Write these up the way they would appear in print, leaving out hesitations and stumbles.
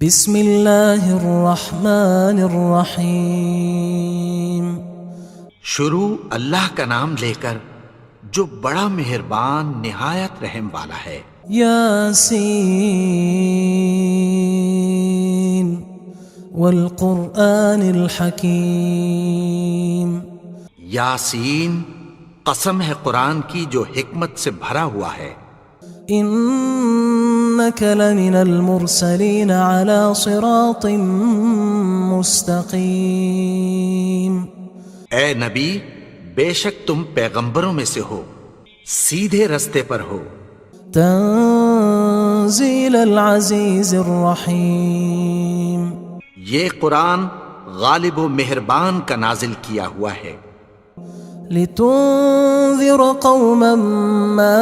بسم اللہ الرحمن الرحیم۔ شروع اللہ کا نام لے کر جو بڑا مہربان نہایت رحم والا ہے۔ یاسین والقرآن الحکیم۔ یاسین، قسم ہے قرآن کی جو حکمت سے بھرا ہوا ہے۔ انک لمن المرسلین علی صراط مستقیم۔ اے نبی، بے شک تم پیغمبروں میں سے ہو، سیدھے رستے پر ہو۔ تنزیل العزیز الرحیم۔ یہ قرآن غالب و مہربان کا نازل کیا ہوا ہے۔ لتنذر قوما ما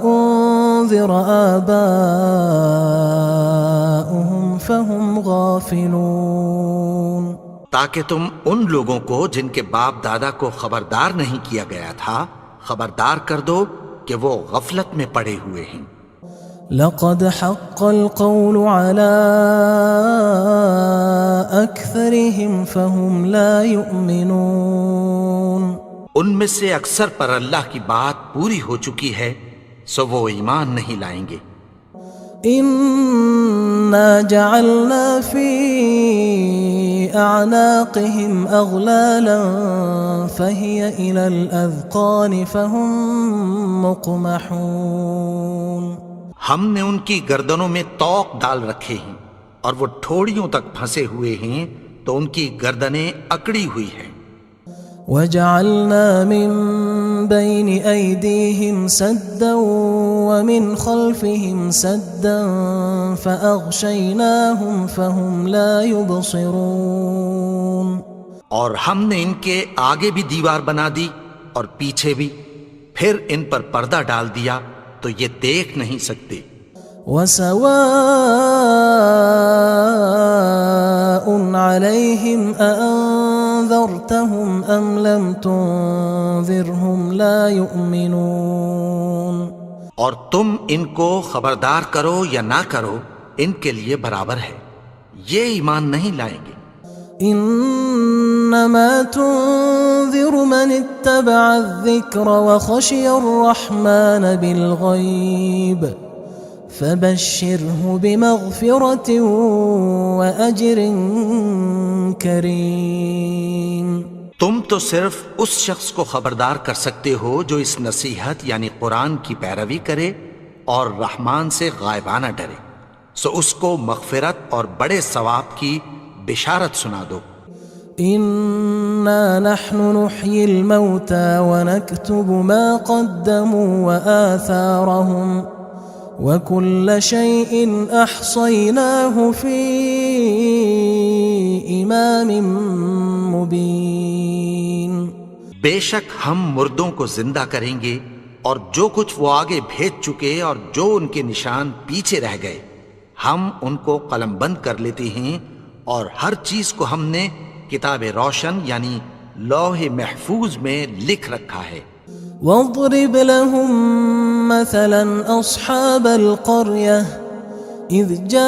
انذر آباؤهم فهم غافلون۔ تاکہ تم ان لوگوں کو جن کے باپ دادا کو خبردار نہیں کیا گیا تھا خبردار کر دو کہ وہ غفلت میں پڑے ہوئے ہیں۔ لقد حق القول على أكثرهم فهم لا يؤمنون۔ ان میں سے اکثر پر اللہ کی بات پوری ہو چکی ہے سو وہ ایمان نہیں لائیں گے۔ إنا جعلنا في أعناقهم أغلالا فهي إلى الأذقان فهم مقمحون۔ ہم نے ان کی گردنوں میں طوق ڈال رکھے ہیں اور وہ ٹھوڑیوں تک پھنسے ہوئے ہیں تو ان کی گردنیں اکڑی ہوئی ہیں۔ وجعلنا من بين أيديهم سدا ومن خلفهم سدا فأغشيناهم فهم لا يبصرون۔ اور ہم نے ان کے آگے بھی دیوار بنا دی اور پیچھے بھی، پھر ان پر پردہ ڈال دیا تو یہ دیکھ نہیں سکتے۔ وسواء عليهم أأنذرتهم أم لم تنذرهم لا يؤمنون۔ اور تم ان کو خبردار کرو یا نہ کرو ان کے لیے برابر ہے، یہ ایمان نہیں لائیں گے۔ انما تنذر من اتبع الذکر وخشی الرحمن بالغیب فبشرہ بمغفرۃ واجر کریم۔ تم تو صرف اس شخص کو خبردار کر سکتے ہو جو اس نصیحت یعنی قرآن کی پیروی کرے اور رحمان سے غائبانہ ڈرے، سو اس کو مغفرت اور بڑے ثواب کی بشارت سنا دو۔ انا نحن نحيي الموتى ونكتب ما قدموا وآثارهم وكل شيء احصيناه في امام مبين۔ بے شک ہم مردوں کو زندہ کریں گے اور جو کچھ وہ آگے بھیج چکے اور جو ان کے نشان پیچھے رہ گئے ہم ان کو قلم بند کر لیتے ہیں، اور ہر چیز کو ہم نے کتاب روشن یعنی لوح محفوظ میں لکھ رکھا ہے۔ واضرب لهم مثلا اصحاب القرية اذ جاءها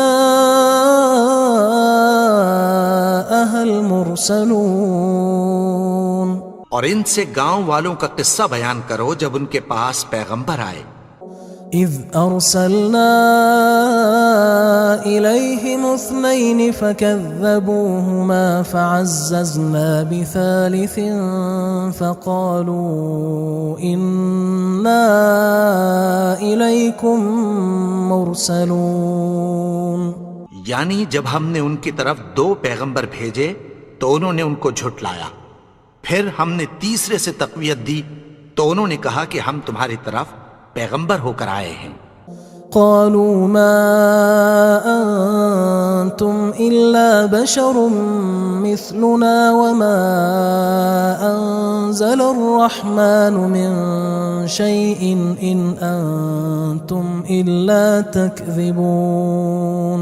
المرسلون۔ اور ان سے گاؤں والوں کا قصہ بیان کرو جب ان کے پاس پیغمبر آئے۔ اذ ارسلنا الیہم اثنین فکذبوہما فعززنا بثالث فقالوا انا الیکم مرسلون۔ یعنی جب ہم نے ان کی طرف 2 پیغمبر بھیجے تو انہوں نے ان کو جھٹلایا، پھر ہم نے تیسرے سے تقویت دی تو انہوں نے کہا کہ ہم تمہاری طرف پیغمبر ہو کر آئے ہیں۔ قالوا ما انتم الا بشر مثلنا وما انزل الرحمن من شيء ان انتم الا تكذبون۔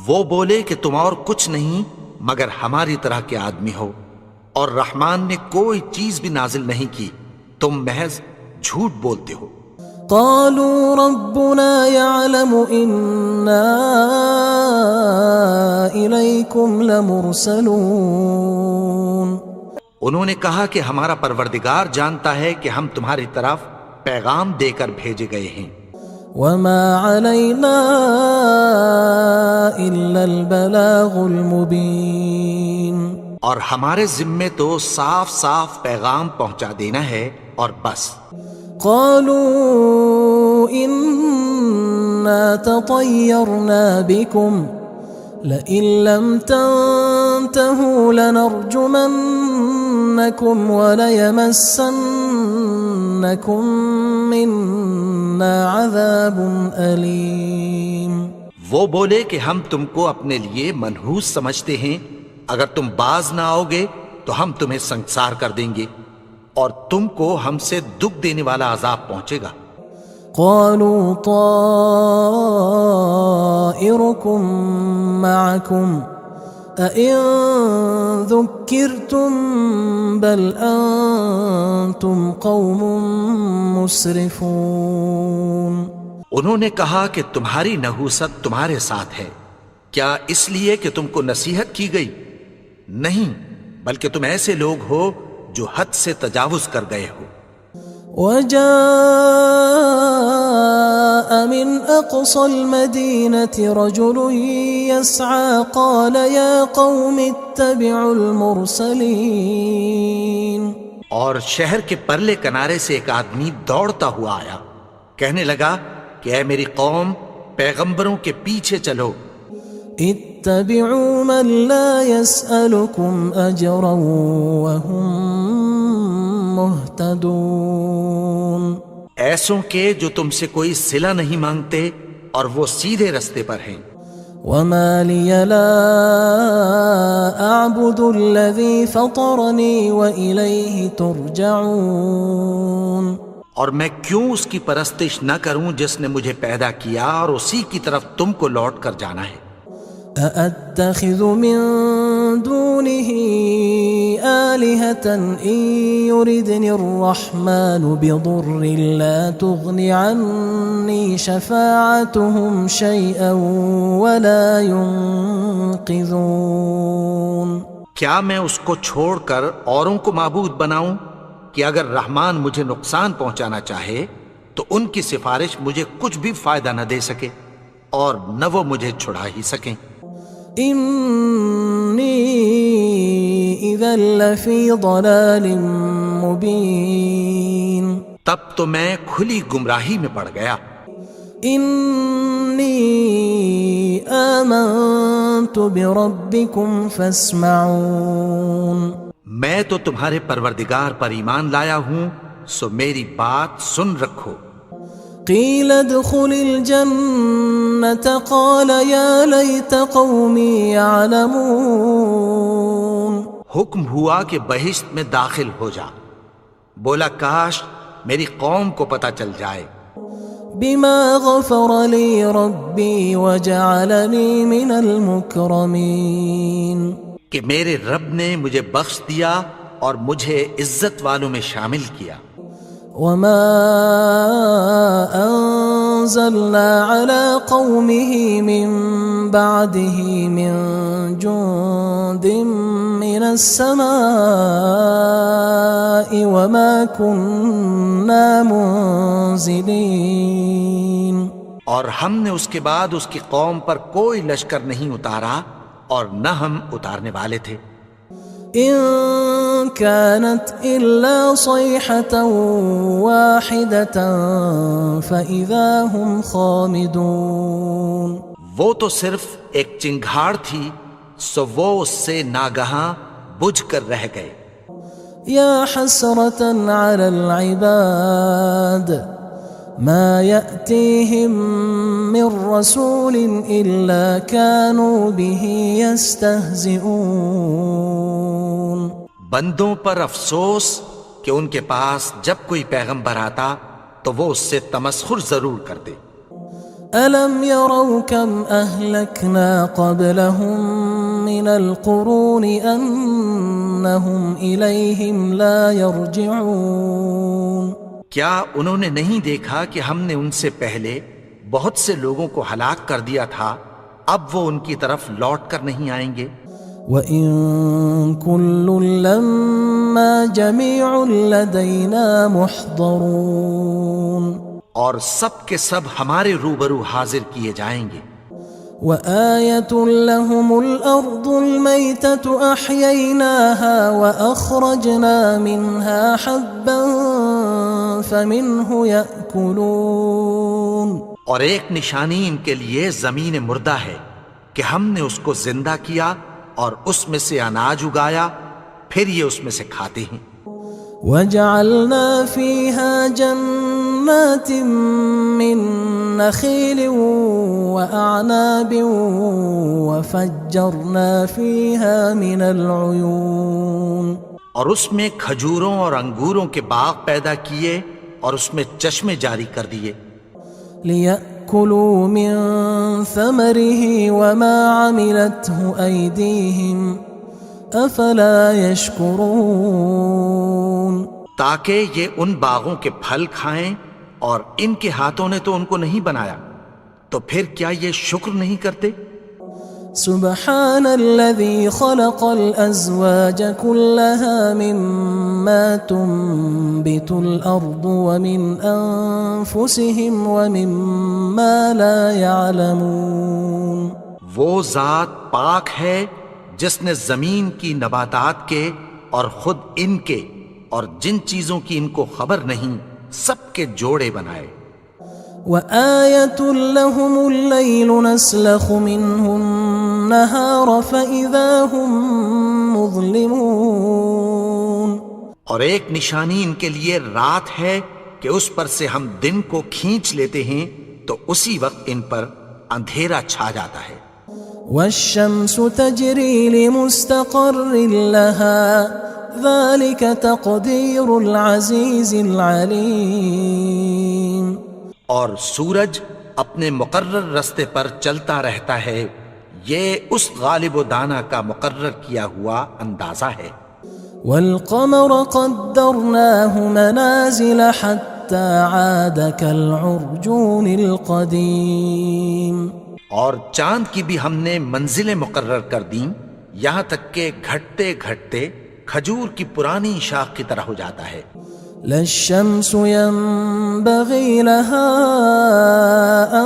وہ بولے کہ تم اور کچھ نہیں مگر ہماری طرح کے آدمی ہو، اور رحمان نے کوئی چیز بھی نازل نہیں کی، تم محض جھوٹ بولتے ہو۔ قالوا ربنا يعلم إنا إليكم لمرسلون. انہوں نے کہا کہ ہمارا پروردگار جانتا ہے کہ ہم تمہاری طرف پیغام دے کر بھیجے گئے ہیں. وما علينا إلا البلاغ المبين. اور ہمارے ذمے تو صاف صاف پیغام پہنچا دینا ہے اور بس. قالوا إنا تطيرنا بكم لئن لم تنتهوا لنرجمنكم وليمسنكم منا عذاب أليم. وہ بولے کہ ہم تم کو اپنے لیے منحوس سمجھتے ہیں، اگر تم باز نہ آؤ گے تو ہم تمہیں سنگسار کر دیں گے اور تم کو ہم سے دکھ دینے والا عذاب پہنچے گا. قالوا طائركم معكم أئن ذكرتم بل أنتم قوم مسرفون. انہوں نے کہا کہ تمہاری نحوست تمہارے ساتھ ہے، کیا اس لیے کہ تم کو نصیحت کی گئی؟ نہیں، بلکہ تم ایسے لوگ ہو جو حد سے تجاوز کر گئے ہو. وجاء من أقصى المدينة رجل يسعى قال يا قوم اتبعوا المرسلين. اور شہر کے پرلے کنارے سے ایک آدمی دوڑتا ہوا آیا، کہنے لگا کہ اے میری قوم، پیغمبروں کے پیچھے چلو. اتبعوا من لا يسألكم أجرا وهم مهتدون. ایسوں کے جو تم سے کوئی صلہ نہیں مانگتے اور وہ سیدھے رستے پر ہیں. وما لي لا أعبد الذي فطرني وإليه ترجعون. اور میں کیوں اس کی پرستش نہ کروں جس نے مجھے پیدا کیا اور اسی کی طرف تم کو لوٹ کر جانا ہے. أأتخذ من دونه آلهة إن يردني الرحمن بضر لا تغن عني شفاعتهم شيئا ولا ينقذون. کیا میں اس کو چھوڑ کر اوروں کو معبود بناؤں کہ اگر رحمان مجھے نقصان پہنچانا چاہے تو ان کی سفارش مجھے کچھ بھی فائدہ نہ دے سکے اور نہ وہ مجھے چھڑا ہی سکیں. إني إذا لفي ضلال مبين. تب تو میں کھلی گمراہی میں پڑ گیا. إني آمنت بربكم فاسمعون. میں تو تمہارے پروردگار پر ایمان لایا ہوں، سو میری بات سن رکھو. قيل ادخل الجنة قال يا ليت قومي يعلمون. حکم ہوا کہ بہشت میں داخل ہو جا. بولا کاش میری قوم کو پتہ چل جائے. بما غفر لي ربي وجعلني من المكرمين. کہ میرے رب نے مجھے بخش دیا اور مجھے عزت والوں میں شامل کیا. وما أنزلنا على قومه من بعده من جند من السماء وما كنا منزلين. اور ہم نے اس کے بعد اس کی قوم پر کوئی لشکر نہیں اتارا اور نہ ہم اتارنے والے تھے. إن كانت إلا صيحة واحدة فإذا هم خامدون. وہ تو صرف ایک چنگھاڑ تھی، سو وہ اس سے ناگہاں بجھ کر رہ گئے. يا حسرة على العباد ما يأتيهم من رسول إلا كانوا به يستهزئون. بندوں پر افسوس کہ ان کے پاس جب کوئی پیغمبر آتا تو وہ اس سے تمسخر ضرور کرتے. ألم يروا كم أهلكنا قبلهم من القرون أنهم إليهم لا يرجعون. کیا انہوں نے نہیں دیکھا کہ ہم نے ان سے پہلے بہت سے لوگوں کو ہلاک کر دیا تھا، اب وہ ان کی طرف لوٹ کر نہیں آئیں گے؟ وَإِن كُلٌّ لَمَّا جَمِيعٌ لَدَيْنَا مُحْضَرُونَ، اور سب کے سب ہمارے روبرو حاضر کیے جائیں گے۔ وَآيَةٌ لَهُمُ الْأَرْضُ الْمَيْتَةُ أَحْيَيْنَاهَا وَأَخْرَجْنَا مِنْهَا حَبًّا فَمِنْهُ يَأْكُلُونَ، اور ایک نشانی ان کے لیے زمین مردہ ہے کہ ہم نے اس کو زندہ کیا اور اس میں سے اناج اگایا، پھر یہ اس میں سے کھاتے ہیں۔ وَجَعَلْنَا فِيهَا جَنَّاتٍ مِّن نَخِيلٍ وَأَعْنَابٍ وَفَجَّرْنَا فِيهَا مِنَ الْعُيُونِ، اور اس میں کھجوروں اور انگوروں کے باغ پیدا کیے اور اس میں چشمے جاری کر دیے، لِيَأْكُلُوا مِن ثَمَرِهِ وَمَا عَمِلَتْهُ أَيْدِيهِمْ أَفَلَا يَشْكُرُونَ، تاکہ یہ ان باغوں کے پھل کھائیں، اور ان کے ہاتھوں نے تو ان کو نہیں بنایا، تو پھر کیا یہ شکر نہیں کرتے؟ سبحان الذي خلق الأزواج كلها مما تنبت الأرض ومن أنفسهم ومما لا يعلمون، وہ ذات پاک ہے جس نے زمین کی نباتات کے اور خود ان کے اور جن چیزوں کی ان کو خبر نہیں سب کے جوڑے بنائے۔ وآية لهم الليل نسلخ منه النهار فإذا هم مظلمون، اور ایک نشانی ان کے لیے رات ہے کہ اس پر سے ہم دن کو کھینچ لیتے ہیں تو اسی وقت ان پر اندھیرا چھا جاتا ہے۔ والشمس تجري لمستقر لها ذلك تقدير العزيز العليم، اور سورج اپنے مقرر رستے پر چلتا رہتا ہے، یہ اس غالب و دانا کا مقرر کیا ہوا اندازہ ہے۔ والقمر قدرناه منازل حتى عاد كالعرجون القديم، اور چاند کی بھی ہم نے منزلیں مقرر کر دیں، یہاں تک کہ گھٹتے گھٹتے کھجور کی پرانی شاخ کی طرح ہو جاتا ہے۔ لا الشمس ينبغي لها أن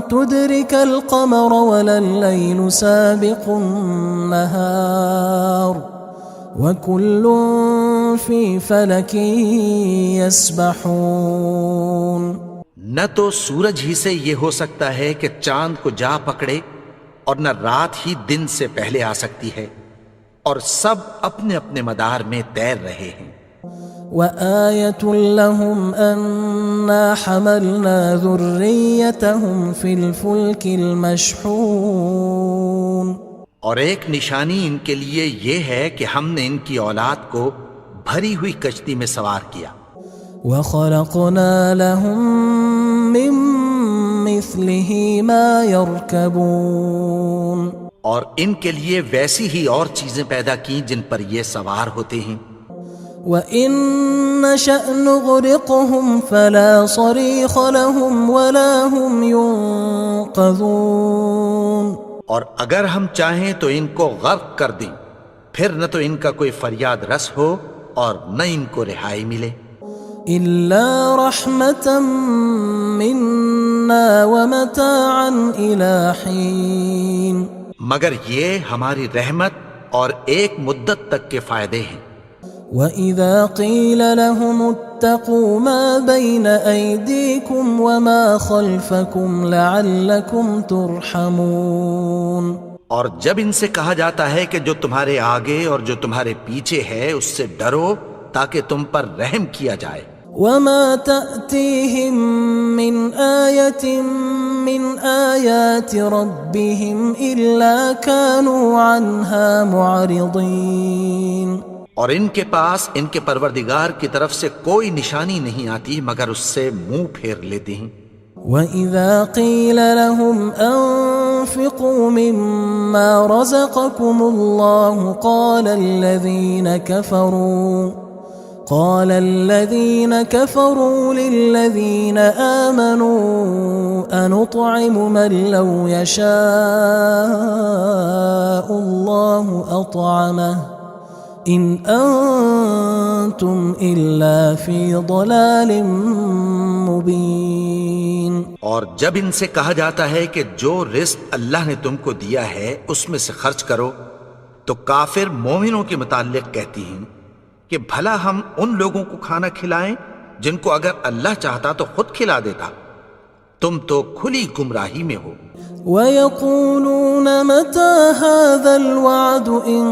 تدرك القمر ولا الليل سابق النهار وكل في فلك يسبحون، نہ تو سورج ہی سے یہ ہو سکتا ہے کہ چاند کو جا پکڑے، اور نہ رات ہی دن سے پہلے آ سکتی ہے، اور سب اپنے اپنے مدار میں تیر رہے ہیں۔ وآية لهم أنا حملنا ذريتهم في الفلك المشحون، اور ایک نشانی ان کے لیے یہ ہے کہ ہم نے ان کی اولاد کو بھری ہوئی کشتی میں سوار کیا۔ وخلقنا لهم من مثله ما يركبون، اور ان کے لیے ویسی ہی اور چیزیں پیدا کی جن پر یہ سوار ہوتے ہیں۔ وَإِن نَّشَأْ نُغْرِقْهُمْ فَلَا صَرِيخَ لَهُمْ وَلَا هُمْ يُنقَذُونَ، اور اگر ہم چاہیں تو ان کو غرق کر دیں، پھر نہ تو ان کا کوئی فریاد رس ہو اور نہ ان کو رہائی ملے۔ إِلَّا رَحْمَةً مِّنَّا وَمَتَاعًا إِلَى حِينٍ، مگر یہ ہماری رحمت اور ایک مدت تک کے فائدے ہیں۔ وَإِذَا قِيلَ لَهُمُ اتَّقُوا مَا بَيْنَ أَيْدِيكُمْ وَمَا خَلْفَكُمْ لَعَلَّكُمْ تُرْحَمُونَ، اور جب ان سے کہا جاتا ہے کہ جو تمہارے آگے اور جو تمہارے پیچھے ہے اس سے ڈرو تاکہ تم پر رحم کیا جائے۔ وَمَا تَأْتِيهِم مِّنْ آيَةٍ مِّنْ آيَاتِ رَبِّهِمْ إِلَّا كَانُوا عَنْهَا مُعْرِضِينَ، اور ان کے پاس ان کے پروردگار کی طرف سے کوئی نشانی نہیں آتی مگر اس سے منہ پھیر لیتے ہیں۔ وَإِذَا قِيلَ لَهُمْ أَنفِقُوا مِمَّا رَزَقَكُمُ اللَّهُ قال الذين كفروا للذين آمنوا أنطعم من لو يشاء الله أطعمه إن أنتم إلا في ضلال مبين. اور جب ان سے کہا جاتا ہے کہ جو رزق اللہ نے تم کو دیا ہے اس میں سے خرچ کرو، تو کافر مومنوں کے متعلق کہتی ہیں کہ بھلا ہم ان لوگوں کو کھانا کھلائیں جن کو اگر اللہ چاہتا تو خود کھلا دیتا. تم تو کھلی گمراہی میں ہو. وَيَقُولُونَ مَتَى هَذَا الْوَعْدُ إِن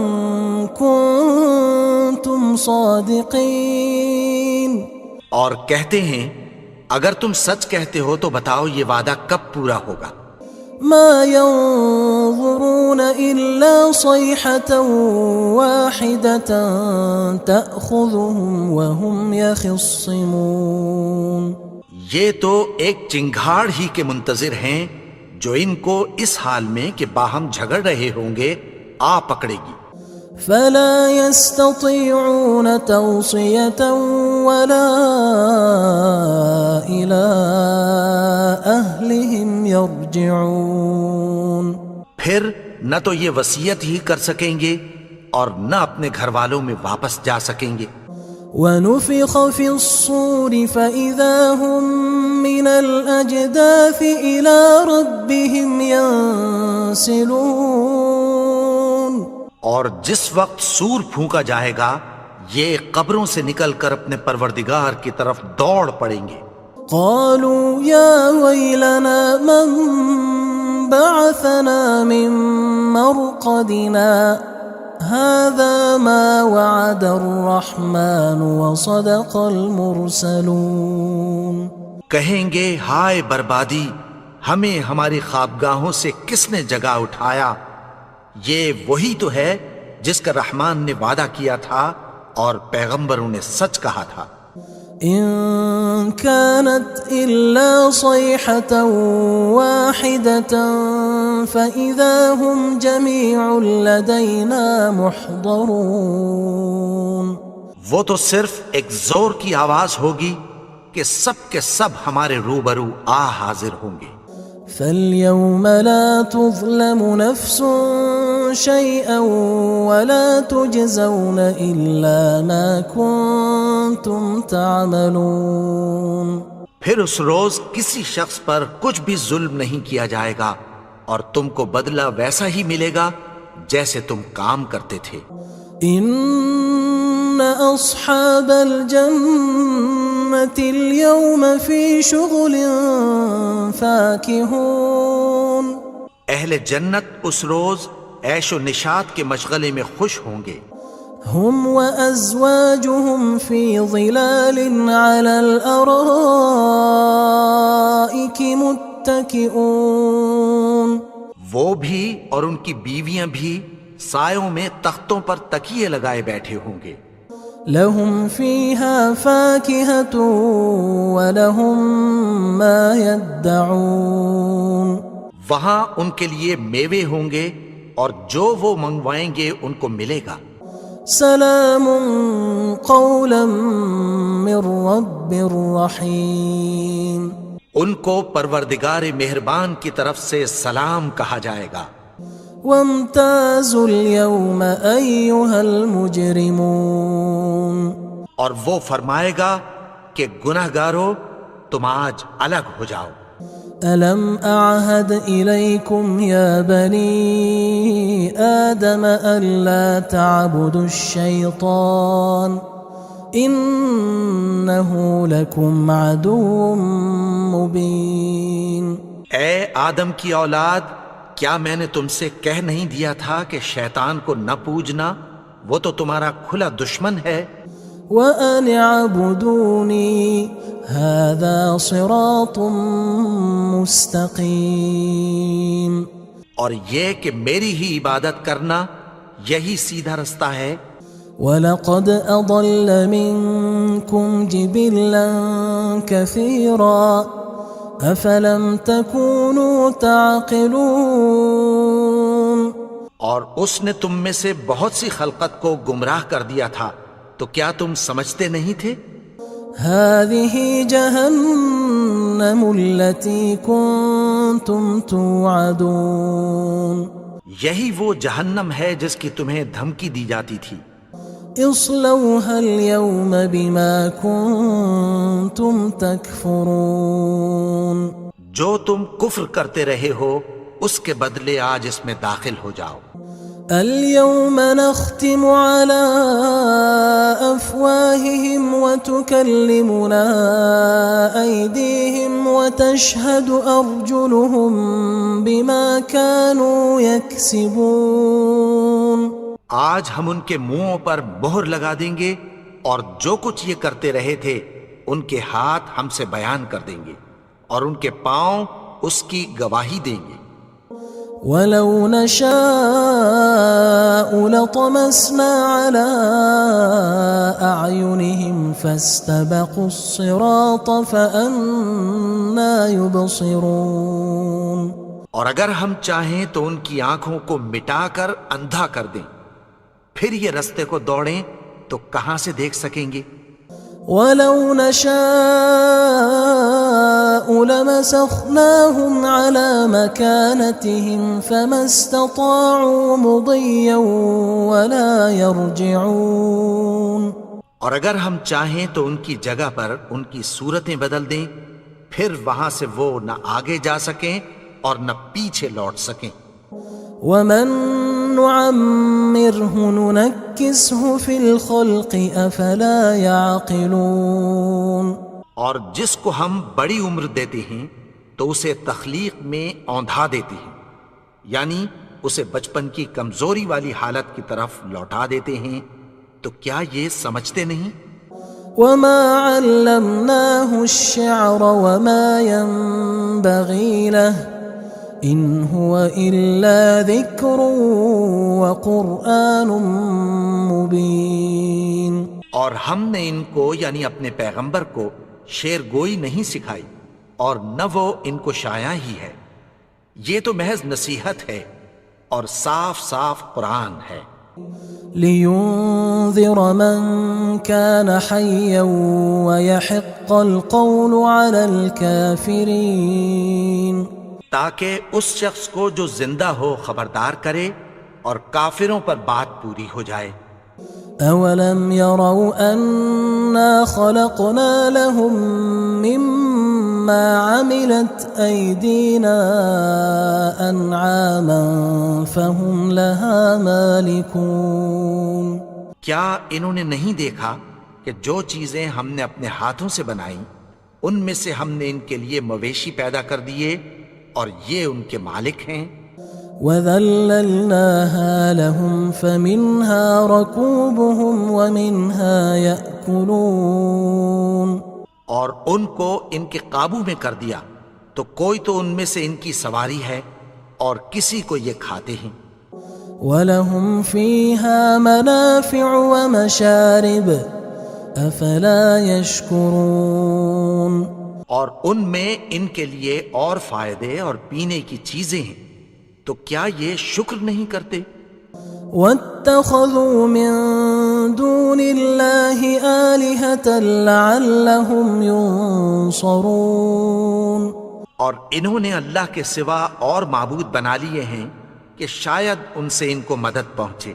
كُنتُمْ صَادِقِينَ. اور کہتے ہیں اگر تم سچ کہتے ہو تو بتاؤ یہ وعدہ کب پورا ہوگا. مَا يَنظُرُونَ إِلَّا صَيْحَةً وَاحِدَةً تَأْخُذُهُمْ وَهُمْ يَخِصِّمُونَ. یہ تو ایک چنگھاڑ ہی کے منتظر ہیں جو ان کو اس حال میں کہ باہم جھگڑ رہے ہوں گے آ پکڑے گی. فلا يستطيعون توصية ولا إلى أهلهم يرجعون. پھر نہ تو یہ وصیت ہی کر سکیں گے اور نہ اپنے گھر والوں میں واپس جا سکیں گے. ونفخ في الصور فإذا هم من الأجداث إلى ربهم ينسلون. اور جس وقت سور پھونکا جائے گا یہ قبروں سے نکل کر اپنے پروردگار کی طرف دوڑ پڑیں گے. قالوا يا ويلنا من بعثنا من مرقدنا هذا ما وعد الرحمن وصدق المرسلون. کہیں گے ہائے بربادی، ہمیں ہماری خوابگاہوں سے کس نے جگا اٹھایا. یہ وہی تو ہے جس کا رحمان نے وعدہ کیا تھا اور پیغمبروں نے سچ کہا تھا. إن كانت إلا صيحة واحدة فإذا هم جميع لدينا محضرون. وہ تو صرف ایک زور کی آواز ہوگی کہ سب کے سب ہمارے روبرو آ حاضر ہوں گے. فاليوم لا تظلم نفس شيئا ولا تجزون إلا ما كنتم تعملون. پھر اس روز کسی شخص پر کچھ بھی ظلم نہیں کیا جائے گا اور تم کو بدلہ ویسا ہی ملے گا جیسے تم کام کرتے تھے. إن أصحاب الجنة اليوم في شغل فاكهون. اہل جنت اس روز عیش و نشاط کے مشغلے میں خوش ہوں گے. هم وأزواجهم في ظلال على الأرائك متكئون. وہ بھی اور ان کی بیویاں بھی سایوں میں تختوں پر تکیے لگائے بیٹھے ہوں گے. لهم فيها فاكهة ولهم ما يدعون. وہاں ان کے لیے میوے ہوں گے اور جو وہ منگوائیں گے ان کو ملے گا. سلام قولا من رب رحیم. ان کو پروردگار مہربان کی طرف سے سلام کہا جائے گا. وامتازوا اليوم أيها المجرمون. اور وہ فرمائے گا کہ گناہگارو تم آج الگ ہو جاؤ. ألم أعهد إليكم يا بني آدم ألا تعبدوا الشيطان إنه لكم عدو مبين. اے آدم کی اولاد، کیا میں نے تم سے کہہ نہیں دیا تھا کہ شیطان کو نہ پوجنا، وہ تو تمہارا کھلا دشمن ہے. وَأَنِ اعْبُدُونِي هَذَا صِرَاطٌ مُسْتَقِيمٌ. اور یہ کہ میری ہی عبادت کرنا یہی سیدھا رستہ ہے. وَلَقَدْ أَضَلَّ مِنْكُمْ جِبِلًّا كَثِيرًا أَفَلَمْ تَكُونُوا تَعْقِلُونَ. اور اس نے تم میں سے بہت سی خلقت کو گمراہ کر دیا تھا، تو کیا تم سمجھتے نہیں تھے؟ هذه جهنم التي كنتم توعدون یہی وہ جہنم ہے جس کی تمہیں دھمکی دی جاتی تھی۔ اصلوها اليوم بما كنتم تكفرون جو تم کفر کرتے رہے ہو اس کے بدلے آج اس میں داخل ہو جاؤ۔ اليوم نختم على أفواههم وتكلمنا أيديهم وتشهد أرجلهم بما كانوا يكسبون آج ہم ان کے منہوں پر مہر لگا دیں گے اور جو کچھ یہ کرتے رہے تھے ان کے ہاتھ ہم سے بیان کر دیں گے اور ان کے پاؤں اس کی گواہی دیں گے۔ وَلَوْ نَشَاءُ لَطَمَسْنَا عَلَىٰ أَعْيُنِهِمْ فَاسْتَبَقُوا الصِّرَاطَ فَأَنَّىٰ يُبْصِرُونَ اور اگر ہم چاہیں تو ان کی آنکھوں کو مٹا کر اندھا کر دیں، پھر یہ رستے کو دوڑیں تو کہاں سے دیکھ سکیں گے؟ وَلَوْ نَشَاءُ لَمَسَخْنَاهُمْ عَلَىٰ مَكَانَتِهِمْ فَمَا اسْتَطَاعُوا مُضِيًّا وَلَا يَرْجِعُونَ اور اگر ہم چاہیں تو ان کی جگہ پر ان کی صورتیں بدل دیں، پھر وہاں سے وہ نہ آگے جا سکیں اور نہ پیچھے لوٹ سکیں۔ وَمَن نُعَمِّرْهُ نُنَكِّسْهُ فِي الْخَلْقِ أَفَلَا يَعْقِلُونَ اور جس کو ہم بڑی عمر دیتے ہیں تو اسے تخلیق میں اوندھا دیتے ہیں، یعنی اسے بچپن کی کمزوری والی حالت کی طرف لوٹا دیتے ہیں، تو کیا یہ سمجھتے نہیں؟ وَمَا عَلَّمْنَاهُ الشِّعْرَ وَمَا يَنبَغِي لَهُ إِنْ هُوَ إِلَّا ذِكْرٌ وَقُرْآنٌ مُبِينٌ اور ہم نے ان کو یعنی اپنے پیغمبر کو شعر گوئی نہیں سکھائی اور نہ وہ ان کو شاعر ہی ہے، یہ تو محض نصیحت ہے اور صاف صاف قرآن ہے۔ لِيُنذِرَ مَن كَانَ حَيًّا وَيَحِقَّ الْقَوْلُ عَلَى الْكَافِرِينَ تاکہ اس شخص کو جو زندہ ہو خبردار کرے اور کافروں پر بات پوری ہو جائے۔ أَوَلَمْ يَرَوْا أَنَّا خَلَقْنَا لَهُم مِّمَّا عَمِلَتْ أَيْدِينَا أَنْعَامًا فَهُمْ لَهَا مَالِكُونَ کیا انہوں نے نہیں دیکھا کہ جو چیزیں ہم نے اپنے ہاتھوں سے بنائیں ان میں سے ہم نے ان کے لیے مویشی پیدا کر دیے اور یہ ان کے مالک ہیں۔ وَذَلَّلْنَاهَا لَهُمْ فَمِنْهَا رَكُوبُهُمْ وَمِنْهَا يَأْكُلُونَ اور ان کو ان کے قابو میں کر دیا تو کوئی تو ان میں سے ان کی سواری ہے اور کسی کو یہ کھاتے ہیں۔ وَلَهُمْ فِيهَا مَنَافِعُ وَمَشَارِبُ أَفَلَا يَشْكُرُونَ اور ان میں ان کے لیے اور فائدے اور پینے کی چیزیں ہیں، تو کیا یہ شکر نہیں کرتے؟ وَاتَّخَذُوا مِن دُونِ اللَّهِ آلِهَةً لَعَلَّهُمْ يُنصَرُونَ اور انہوں نے اللہ کے سوا اور معبود بنا لیے ہیں کہ شاید ان سے ان کو مدد پہنچے۔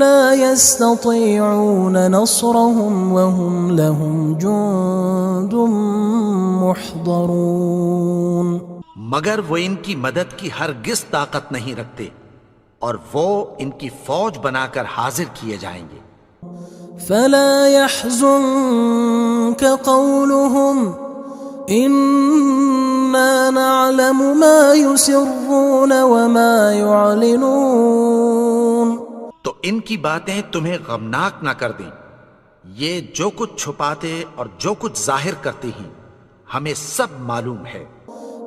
لا يستطيعون نصرهم وهم لهم جند محضرون مگر وہ ان کی مدد کی ہرگز طاقت نہیں رکھتے اور وہ ان کی فوج بنا کر حاضر کیے جائیں گے۔ فلا يحزنك قولهم إنا نعلم ما يسرون وما يعلنون تو ان کی باتیں تمہیں غمناک نہ کر دیں، یہ جو کچھ چھپاتے اور جو کچھ ظاہر کرتے ہیں ہمیں سب معلوم ہے۔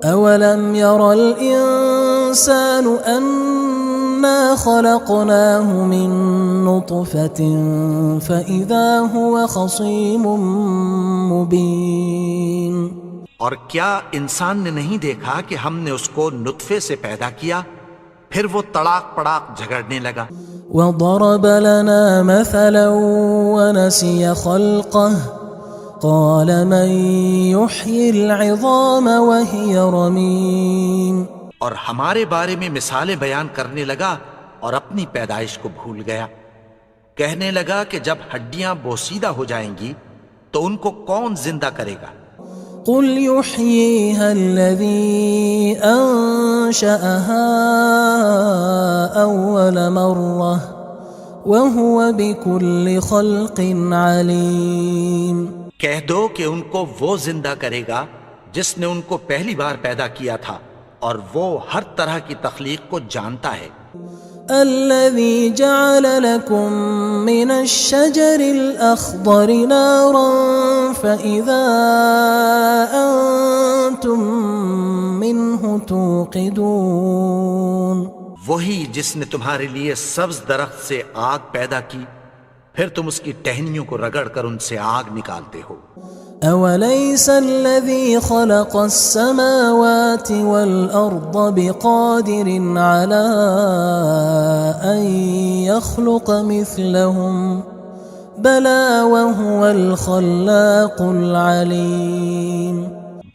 أولم ير الإنسان أنا خلقناه من نطفة فإذا هو خصيم مبين اور کیا انسان نے نہیں دیکھا کہ ہم نے اس کو نطفے سے پیدا کیا، پھر وہ تڑاک پڑاک جھگڑنے لگا۔ وضرب لنا مثلا ونسي خلقه قال من يحيي العظام وهي رميم اور ہمارے بارے میں مثالیں بیان کرنے لگا اور اپنی پیدائش کو بھول گیا. کہنے لگا کہ جب ہڈیاں بوسیدہ ہو جائیں گی تو ان کو کون زندہ کرے گا؟ قل يحييها الذي أنشأها أول مرة وهو بكل خلق عليم. کہہ دو کہ ان کو وہ زندہ کرے گا جس نے ان کو پہلی بار پیدا کیا تھا اور وہ ہر طرح کی تخلیق کو جانتا ہے. الذي جعل لكم من الشجر الأخضر نارا فإذا أنتم منه توقدون. وہی جس نے تمہارے لیے سبز درخت سے آگ پیدا کی پھر تم اس کی ٹہنیوں کو رگڑ کر ان سے آگ نکالتے ہو. أوليس الذي خلق السماوات والأرض بقادر على أن يخلق مثلهم بلى وهو الخلاق العليم.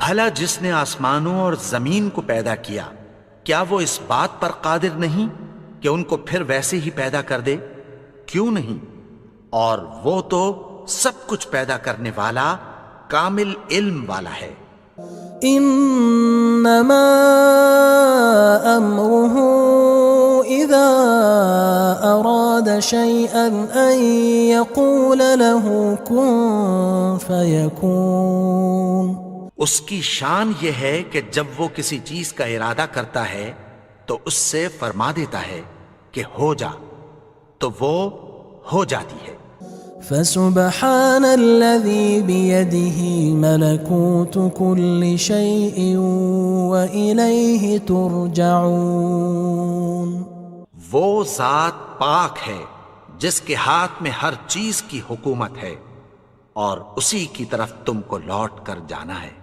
بھلا جس نے آسمانوں اور زمین کو پیدا کیا کیا وہ اس بات پر قادر نہیں کہ ان کو پھر ویسے ہی پیدا کر دے؟ کیوں نہیں؟ اور وہ تو سب کچھ پیدا کرنے والا کامل علم والا ہے. انما امره اذا اراد شيئا ان يقول له كن فيكون. اس کی شان یہ ہے کہ جب وہ کسی چیز کا ارادہ کرتا ہے تو اس سے فرما دیتا ہے کہ ہو جا تو وہ ہو جاتی ہے. فسبحان الذي بيده ملكوت كل شيء وإليه ترجعون. وہ ذات پاک ہے جس کے ہاتھ میں ہر چیز کی حکومت ہے اور اسی کی طرف تم کو لوٹ کر جانا ہے.